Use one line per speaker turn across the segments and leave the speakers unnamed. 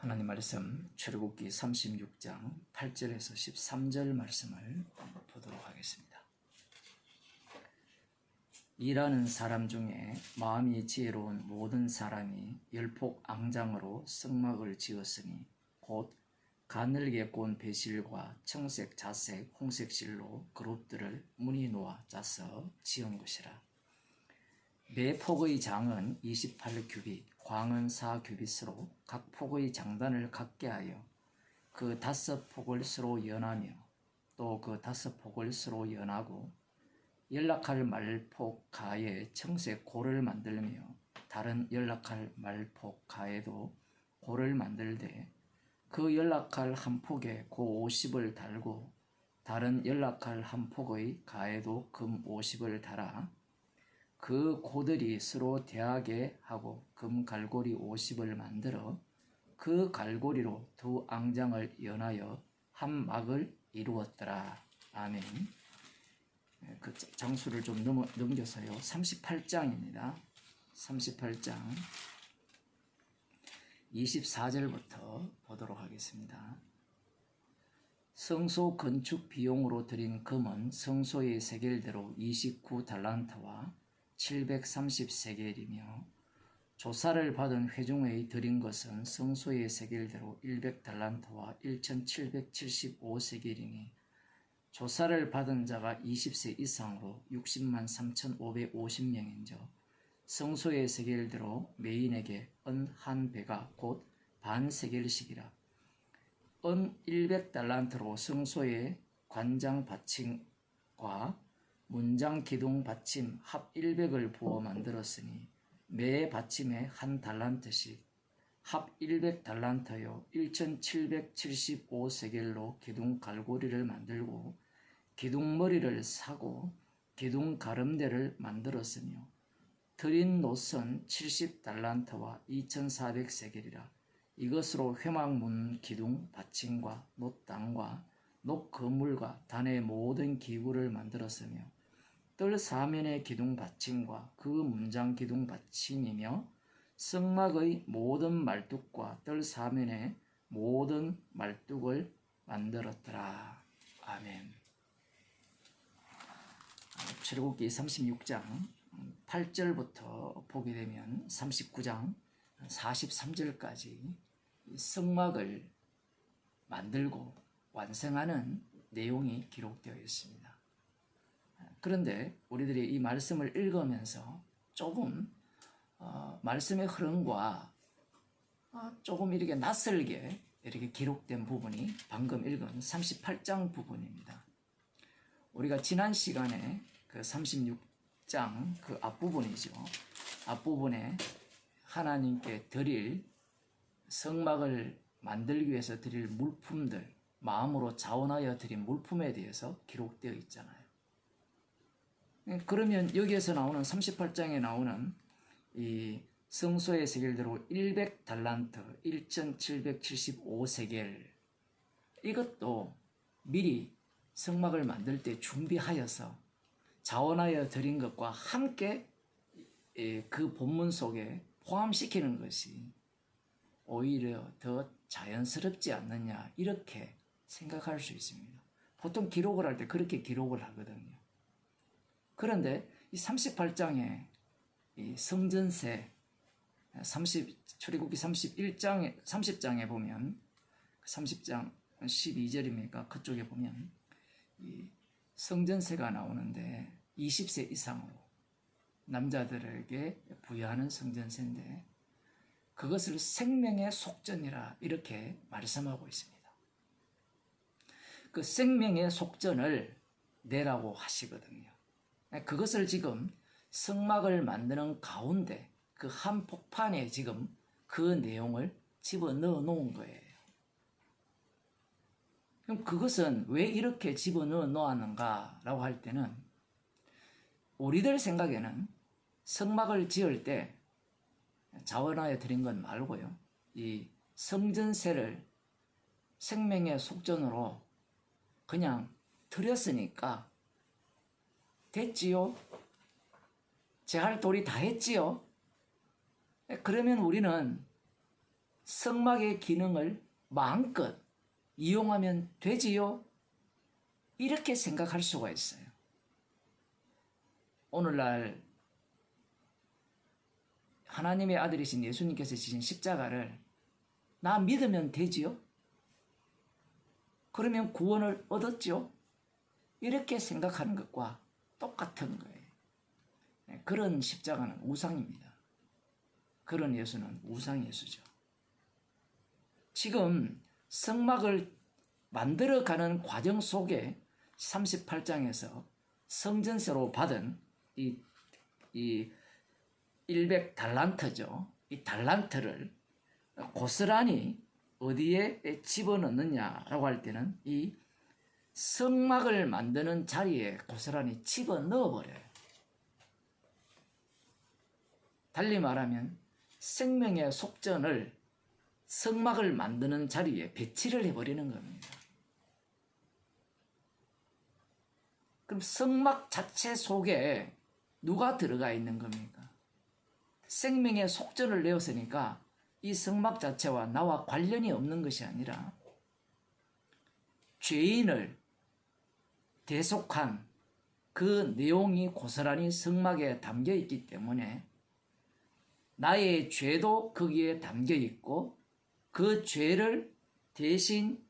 하나님 말씀 출애굽기 36장 8절에서 13절 말씀을 보도록 하겠습니다. 일하는 사람 중에 마음이 지혜로운 모든 사람이 열폭 앙장으로 성막을 지었으니 곧 가늘게 꼰 배실과 청색, 자색, 홍색 실로 그룹들을 무늬 놓아 짜서 지은 것이라. 매 폭의 장은 28규빗, 광은 4규빗으로 각 폭의 장단을 같게 하여 그 5폭을 서로 연하며 또 그 5폭을 서로 연하고 연락할 말폭 가에 청색 고를 만들며 다른 연락할 말폭 가에도 고를 만들되 그 연락할 한 폭에 고 50을 달고 다른 연락할 한 폭의 가에도 금 50을 달아 그 고들이 서로 대하게 하고 금 갈고리 50을 만들어 그 갈고리로 두 앙장을 연하여 한 막을 이루었더라. 아멘. 그 장수를 좀 넘겨서요. 38장입니다. 38장 24절부터 보도록 하겠습니다. 성소 건축 비용으로 들인 금은 성소의 세겔대로 29달란트와 730세겔이며 조사를 받은 회중의 드린 것은 성소의 세겔대로 100달란트와 1775세겔이니 조사를 받은 자가 20세 이상으로 60만 3550명인저 성소의 세겔대로 매인에게 은 한 배가 곧 반세겔씩이라. 은 100달란트로 성소의 관장 받침과 문장 기둥 받침 합 100을 부어 만들었으니 매 받침에 한 달란트씩 합 100달란트요 1775세겔로 기둥 갈고리를 만들고 기둥 머리를 사고 기둥 가름대를 만들었으며 드린 노선 70달란트와 2400세겔이라. 이것으로 회막문 기둥 받침과 놋단과 녹 그물과 단의 모든 기구를 만들었으며 뜰 사면의 기둥 받침과 그 문장 기둥 받침이며 성막의 모든 말뚝과 뜰 사면의 모든 말뚝을 만들었더라. 아멘. 출애굽기 36장 8절부터 보게 되면 39장 43절까지 성막을 만들고 완성하는 내용이 기록되어 있습니다. 그런데 우리들이 이 말씀을 읽으면서 조금 말씀의 흐름과 조금 이렇게 낯설게 이렇게 기록된 부분이 방금 읽은 38장 부분입니다. 우리가 지난 시간에 그 36장 그 앞부분이죠. 앞부분에 하나님께 드릴 성막을 만들기 위해서 드릴 물품들, 마음으로 자원하여 드린 물품에 대해서 기록되어 있잖아요. 그러면 여기에서 나오는 38장에 나오는 이 성소의 세겔대로 100달란트, 1775세겔 이것도 미리 성막을 만들 때 준비하여서 자원하여 드린 것과 함께 그 본문 속에 포함시키는 것이 오히려 더 자연스럽지 않느냐 이렇게 생각할 수 있습니다. 보통 기록을 할 때 그렇게 기록을 하거든요. 그런데 이 38장에 이 성전세 출애굽기 30장에 보면 30장 12절입니까? 그쪽에 보면 이 성전세가 나오는데 20세 이상으로 남자들에게 부여하는 성전세인데 그것을 생명의 속전이라 이렇게 말씀하고 있습니다. 그 생명의 속전을 내라고 하시거든요. 그것을 지금 성막을 만드는 가운데 그 한 폭판에 지금 그 내용을 집어넣어 놓은 거예요. 그럼 그것은 왜 이렇게 집어넣어 놓았는가라고 할 때는 우리들 생각에는 성막을 지을 때 자원하여 드린 것 말고요. 이 성전세를 생명의 속전으로 그냥 드렸으니까 됐지요? 제 할 도리 다 했지요? 그러면 우리는 성막의 기능을 마음껏 이용하면 되지요? 이렇게 생각할 수가 있어요. 오늘날 하나님의 아들이신 예수님께서 지신 십자가를 나 믿으면 되지요? 그러면 구원을 얻었죠? 이렇게 생각하는 것과 똑같은 거예요. 그런 십자가는 우상입니다. 그런 예수는 우상 예수죠. 지금 성막을 만들어가는 과정 속에 38장에서 성전세로 받은 이 100달란트죠. 이 달란트를 고스란히 어디에 집어넣느냐라고 할 때는 이 성막을 만드는 자리에 고스란히 집어넣어버려요. 달리 말하면 생명의 속전을 성막을 만드는 자리에 배치를 해버리는 겁니다. 그럼 성막 자체 속에 누가 들어가 있는 겁니까? 생명의 속전을 내었으니까 이 성막 자체와 나와 관련이 없는 것이 아니라 죄인을 대속한 그 내용이 고스란히 성막에 담겨 있기 때문에 나의 죄도 거기에 담겨 있고 그 죄를 대신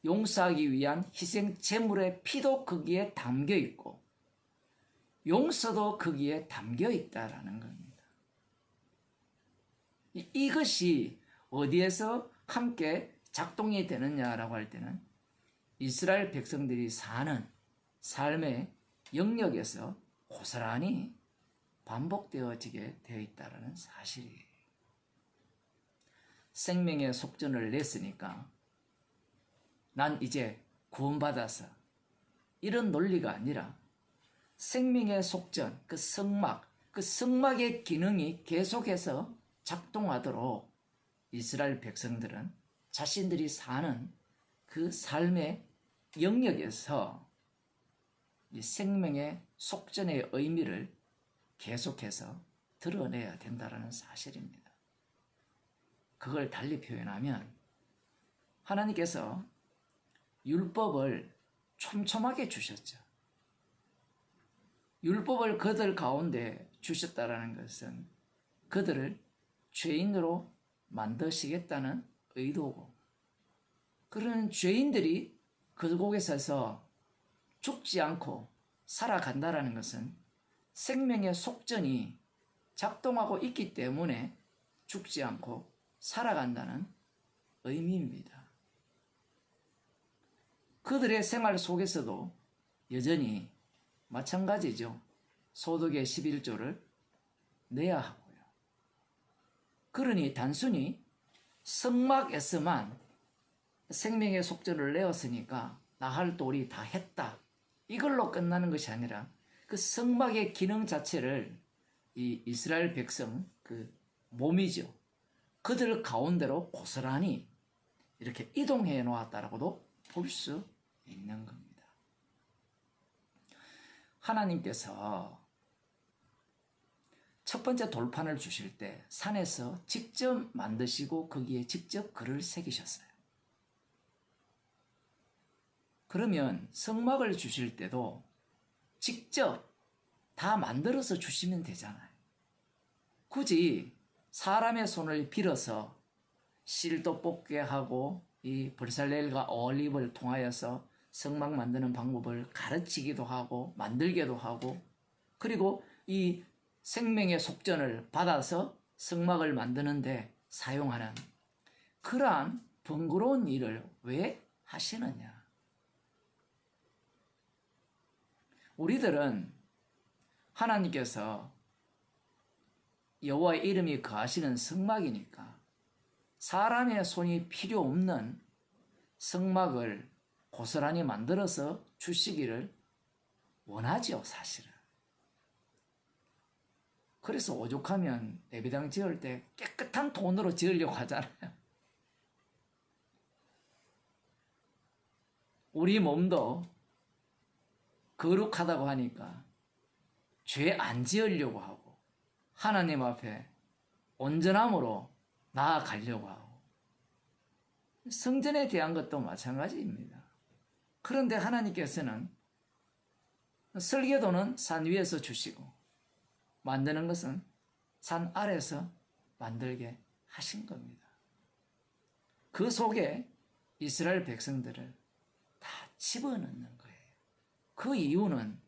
용서하기 위한 희생 제물의 피도 거기에 담겨 있고 용서도 거기에 담겨 있다라는 겁니다. 이것이 어디에서 함께 작동이 되느냐라고 할 때는 이스라엘 백성들이 사는 삶의 영역에서 고스란히 반복되어지게 되어 있다는 사실이에요. 생명의 속전을 냈으니까 난 이제 구원받아서 이런 논리가 아니라 생명의 속전, 그 성막의 기능이 계속해서 작동하도록 이스라엘 백성들은 자신들이 사는 그 삶의 영역에서 이 생명의 속전의 의미를 계속해서 드러내야 된다는 사실입니다. 그걸 달리 표현하면 하나님께서 율법을 촘촘하게 주셨죠. 율법을 그들 가운데 주셨다라는 것은 그들을 죄인으로 만드시겠다는 의도고, 그런 죄인들이 그곳에 서서 죽지 않고 살아간다라는 것은 생명의 속전이 작동하고 있기 때문에 죽지 않고 살아간다는 의미입니다. 그들의 생활 속에서도 여전히 마찬가지죠. 소득의 11조를 내야 하고요. 그러니 단순히 성막에서만 생명의 속전을 내었으니까 나 할 도리 다 했다, 이걸로 끝나는 것이 아니라 그 성막의 기능 자체를 이 이스라엘 백성 그 몸이죠, 그들 가운데로 고스란히 이렇게 이동해 놓았다라고도 볼 수 있는 겁니다. 하나님께서 첫 번째 돌판을 주실 때 산에서 직접 만드시고 거기에 직접 글을 새기셨어요. 그러면 성막을 주실 때도 직접 다 만들어서 주시면 되잖아요. 굳이 사람의 손을 빌어서 실도 뽑게 하고 이 브살렐과 올립을 통하여서 성막 만드는 방법을 가르치기도 하고 만들기도 하고, 그리고 이 생명의 속전을 받아서 성막을 만드는데 사용하는 그러한 번거로운 일을 왜 하시느냐? 우리들은 하나님께서 여호와의 이름이 거하시는 성막이니까 사람의 손이 필요 없는 성막을 고스란히 만들어서 주시기를 원하죠, 사실은. 그래서 오죽하면 예배당 지을 때 깨끗한 돈으로 지으려고 하잖아요. 우리 몸도 거룩하다고 하니까 죄 안 지으려고 하고 하나님 앞에 온전함으로 나아가려고 하고 성전에 대한 것도 마찬가지입니다. 그런데 하나님께서는 설계도는 산 위에서 주시고 만드는 것은 산 아래에서 만들게 하신 겁니다. 그 속에 이스라엘 백성들을 다 집어넣는 거예요. 그 이유는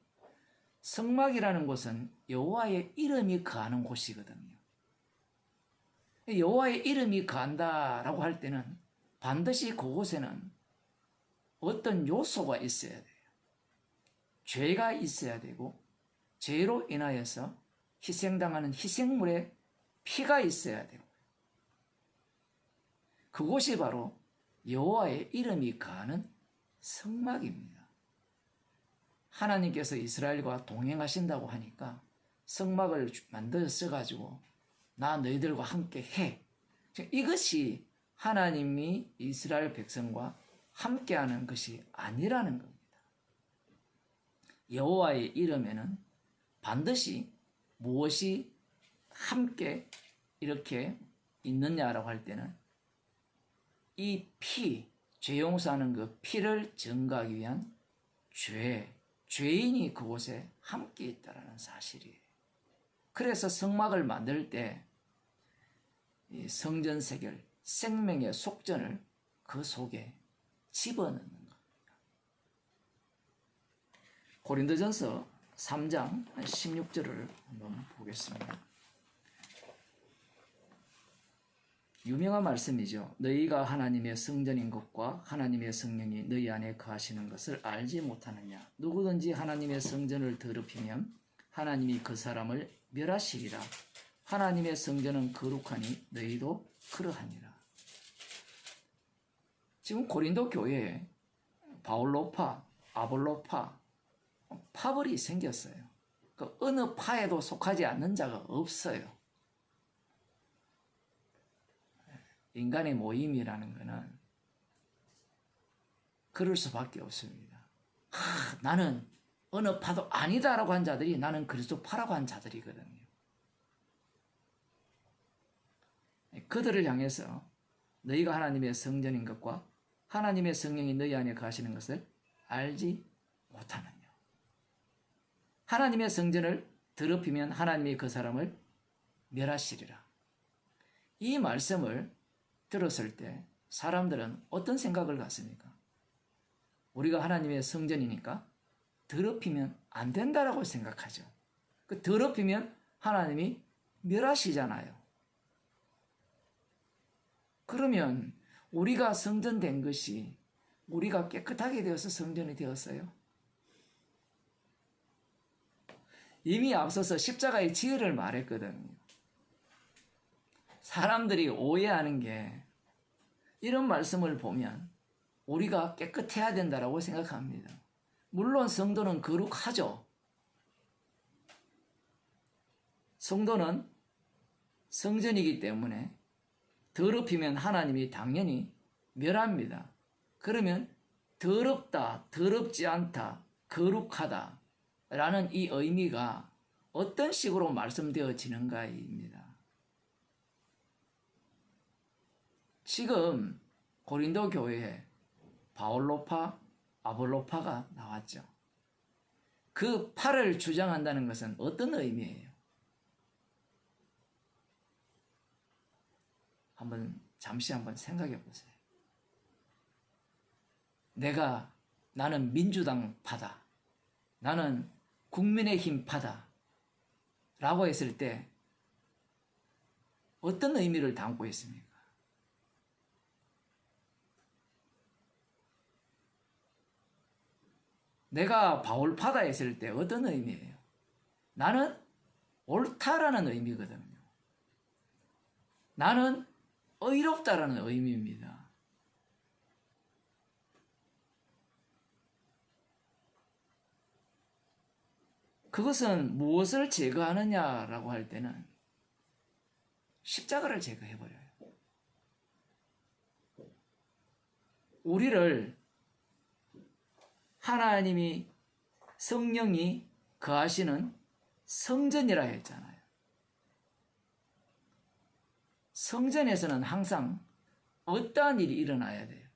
성막이라는 곳은 여호와의 이름이 거하는 곳이거든요. 여호와의 이름이 거한다라고 할 때는 반드시 그곳에는 어떤 요소가 있어야 돼요. 죄가 있어야 되고 죄로 인하여서 희생당하는 희생물의 피가 있어야 되고 그곳이 바로 여호와의 이름이 거하는 성막입니다. 하나님께서 이스라엘과 동행하신다고 하니까 성막을 만들어 써가지고 나 너희들과 함께 해. 이것이 하나님이 이스라엘 백성과 함께하는 것이 아니라는 겁니다. 여호와의 이름에는 반드시 무엇이 함께 이렇게 있느냐라고 할 때는 이 피, 죄 용서하는 그 피를 증거하기 위한 죄인이 그곳에 함께 있다는 사실이에요. 그래서 성막을 만들 때 이 성전 세결, 생명의 속전을 그 속에 집어넣는 겁니다. 고린도전서 3장 16절을 한번 보겠습니다. 유명한 말씀이죠. 너희가 하나님의 성전인 것과 하나님의 성령이 너희 안에 거하시는 것을 알지 못하느냐. 누구든지 하나님의 성전을 더럽히면 하나님이 그 사람을 멸하시리라. 하나님의 성전은 거룩하니 너희도 그러하니라. 지금 고린도 교회에 바울로파, 아볼로파, 파벌이 생겼어요. 그 어느 파에도 속하지 않는 자가 없어요. 인간의 모임이라는 것은 그럴 수밖에 없습니다. 나는 어느 파도 아니다라고 한 자들이 나는 그리스도 파라고 한 자들이거든요. 그들을 향해서 너희가 하나님의 성전인 것과 하나님의 성령이 너희 안에 거하시는 것을 알지 못하느냐. 하나님의 성전을 더럽히면 하나님이 그 사람을 멸하시리라. 이 말씀을 들었을 때 사람들은 어떤 생각을 갖습니까? 우리가 하나님의 성전이니까 더럽히면 안 된다라고 생각하죠. 그 더럽히면 하나님이 멸하시잖아요. 그러면 우리가 성전된 것이 우리가 깨끗하게 되어서 성전이 되었어요? 이미 앞서서 십자가의 지혜를 말했거든요. 사람들이 오해하는 게 이런 말씀을 보면 우리가 깨끗해야 된다라고 생각합니다. 물론 성도는 거룩하죠. 성도는 성전이기 때문에 더럽히면 하나님이 당연히 멸합니다. 그러면 더럽다, 더럽지 않다, 거룩하다 라는 이 의미가 어떤 식으로 말씀되어지는가입니다. 지금 고린도 교회에 바울로파, 아볼로파가 나왔죠. 그 파를 주장한다는 것은 어떤 의미예요? 잠시 한번 생각해 보세요. 나는 민주당 파다. 나는 국민의힘 파다. 라고 했을 때 어떤 의미를 담고 있습니까? 내가 바울파다 했을 때 어떤 의미예요? 나는 옳다라는 의미거든요. 나는 의롭다라는 의미입니다. 그것은 무엇을 제거하느냐라고 할 때는 십자가를 제거해버려요. 우리를 하나님이 성령이 거하시는 성전이라 했잖아요. 성전에서는 항상 어떠한 일이 일어나야 돼요.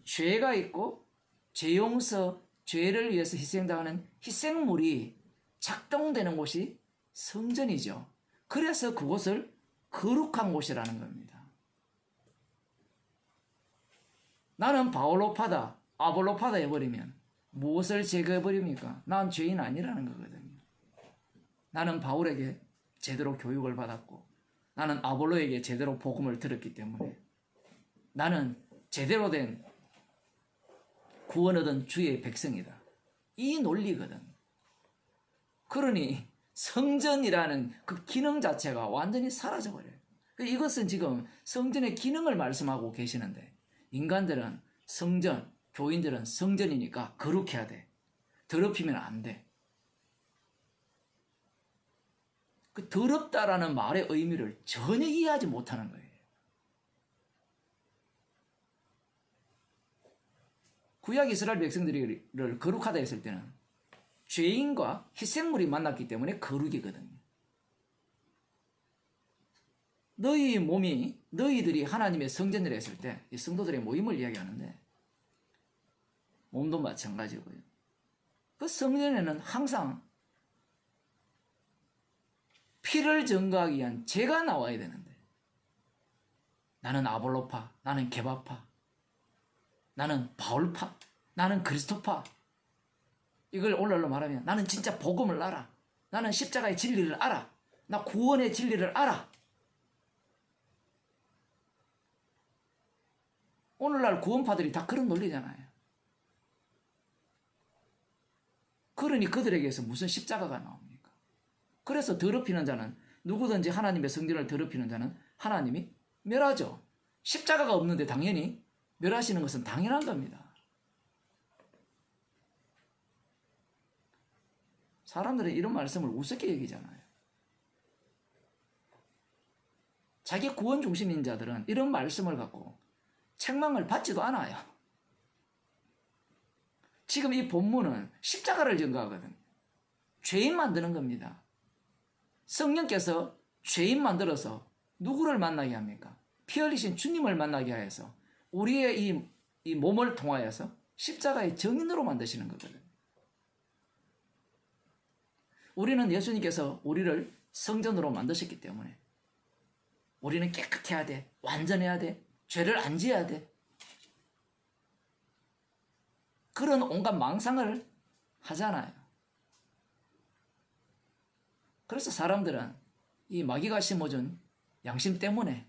죄가 있고 죄 용서, 죄를 위해서 희생당하는 희생물이 작동되는 곳이 성전이죠. 그래서 그곳을 거룩한 곳이라는 겁니다. 나는 바올로파다, 아볼로파다 해버리면 무엇을 제거해버립니까? 난 죄인 아니라는 거거든요. 나는 바울에게 제대로 교육을 받았고 나는 아볼로에게 제대로 복음을 들었기 때문에 나는 제대로 된 구원 얻은 주의 백성이다. 이 논리거든. 그러니 성전이라는 그 기능 자체가 완전히 사라져버려요. 이것은 지금 성전의 기능을 말씀하고 계시는데 인간들은 성전, 교인들은 성전이니까 거룩해야 돼. 더럽히면 안 돼. 그 더럽다라는 말의 의미를 전혀 이해하지 못하는 거예요. 구약 이스라엘 백성들을 거룩하다 했을 때는 죄인과 희생물이 만났기 때문에 거룩이거든요. 너희 몸이 너희들이 하나님의 성전이라 했을 때 이 성도들의 모임을 이야기하는데 몸도 마찬가지고요. 그 성전에는 항상 피를 증거하기 위한 죄가 나와야 되는데 나는 아볼로파, 나는 게바파, 나는 바울파, 나는 그리스도파. 이걸 오늘날로 말하면 나는 진짜 복음을 알아. 나는 십자가의 진리를 알아. 나 구원의 진리를 알아. 오늘날 구원파들이 다 그런 논리잖아요. 그러니 그들에게서 무슨 십자가가 나옵니까? 그래서 더럽히는 자는 누구든지 하나님의 성전을 더럽히는 자는 하나님이 멸하죠. 십자가가 없는데 당연히 멸하시는 것은 당연한 겁니다. 사람들은 이런 말씀을 우습게 여기잖아요. 자기 구원 중심인 자들은 이런 말씀을 갖고 책망을 받지도 않아요. 지금 이 본문은 십자가를 증거하거든요. 죄인 만드는 겁니다. 성령께서 죄인 만들어서 누구를 만나게 합니까? 피 흘리신 주님을 만나게 하여서 우리의 이 몸을 통하여서 십자가의 증인으로 만드시는 거거든요. 우리는 예수님께서 우리를 성전으로 만드셨기 때문에 우리는 깨끗해야 돼. 완전해야 돼. 죄를 안 지어야 돼. 그런 온갖 망상을 하잖아요. 그래서 사람들은 이 마귀가 심어준 양심 때문에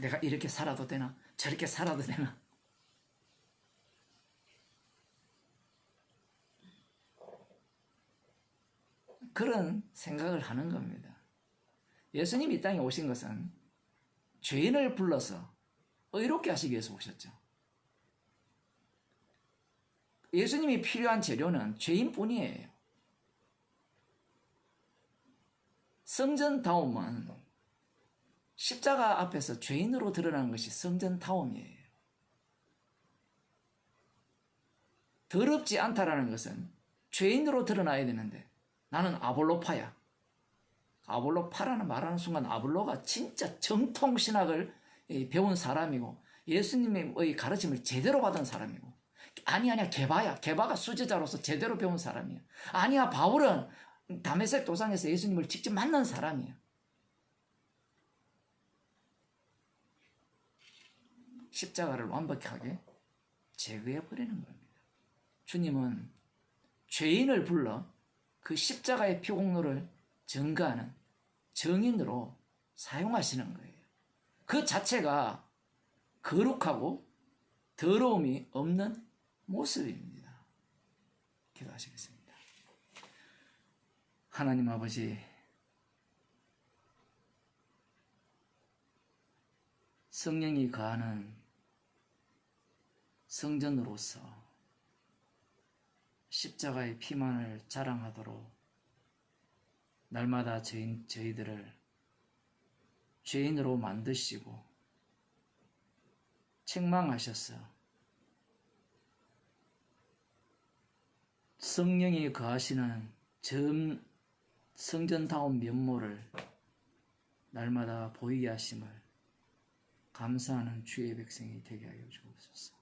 내가 이렇게 살아도 되나? 저렇게 살아도 되나? 그런 생각을 하는 겁니다. 예수님이 이 땅에 오신 것은 죄인을 불러서 의롭게 하시기 위해서 오셨죠. 예수님이 필요한 재료는 죄인뿐이에요. 성전다움은 십자가 앞에서 죄인으로 드러나는 것이 성전다움이에요. 더럽지 않다라는 것은 죄인으로 드러나야 되는데 나는 아볼로파야. 아볼로파라는 말하는 순간 아볼로가 진짜 정통 신학을 배운 사람이고 예수님의 가르침을 제대로 받은 사람이고 아니야 게바야. 게바가 수제자로서 제대로 배운 사람이야. 아니야 바울은 다메섹 도상에서 예수님을 직접 만난 사람이야. 십자가를 완벽하게 제거해 버리는 겁니다. 주님은 죄인을 불러 그 십자가의 피공로를 증거하는 증인으로 사용하시는 거예요. 그 자체가 거룩하고 더러움이 없는 모습입니다. 기도하시겠습니다. 하나님 아버지, 성령이 거하는 성전으로서 십자가의 피만을 자랑하도록 날마다 저희들을 죄인으로 만드시고 책망하셔서 성령이 거하시는 성전다운 면모를 날마다 보이게 하심을 감사하는 주의 백성이 되게 하여 주옵소서.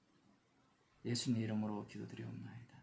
예수님 이름으로 기도드리옵나이다.